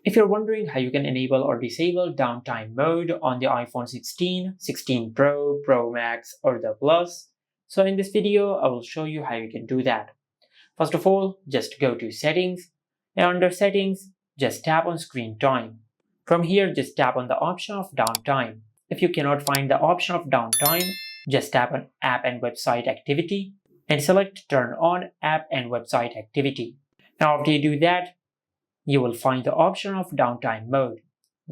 If you're wondering how you can enable or disable downtime mode on the iPhone 16, 16 Pro, Pro Max, or the Plus, so in this video I will show you how you can do that. First of all, just go to Settings, and under Settings, just tap on Screen Time. From here, just tap on the option of Downtime. If you cannot find the option of Downtime, just tap on App and Website Activity and select Turn on App and Website Activity. Now after you do that, you will find the option of Downtime Mode.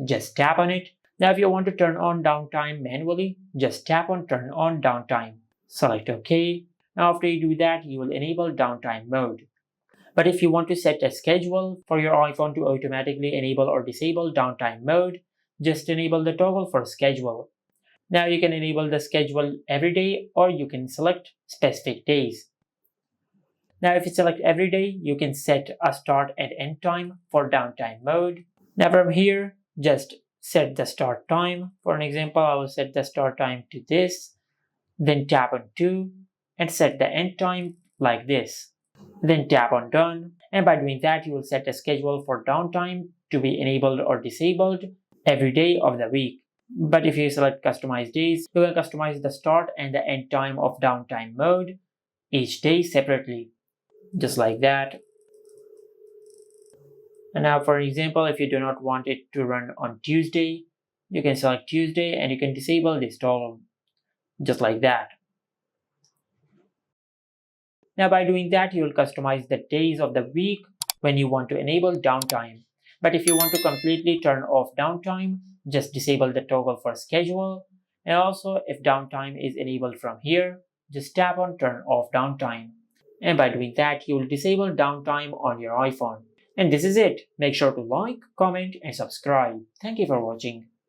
Just tap on it. Now if you want to turn on downtime manually, just tap on Turn on Downtime. Select OK. Now after you do that, you will enable downtime mode. But if you want to set a schedule for your iPhone to automatically enable or disable downtime mode, just enable the toggle for schedule. Now you can enable the schedule every day or you can select specific days. Now if you select every day, you can set a start and end time for downtime mode. Now from here, just set the start time. For an example, I will set the start time to this, then tap on 2 and set the end time like this. Then tap on done, and by doing that you will set a schedule for downtime to be enabled or disabled every day of the week. But if you select customize days, you can customize the start and the end time of downtime mode each day separately, just like that. And now for example, if you do not want it to run on Tuesday, you can select Tuesday and you can disable this toggle, just like that. Now by doing that, you will customize the days of the week when you want to enable downtime. But if you want to completely turn off downtime, just disable the toggle for schedule. And also if downtime is enabled from here, just tap on turn off downtime. And by doing that, you will disable downtime on your iPhone. And this is it. Make sure to like, comment, and subscribe. Thank you for watching.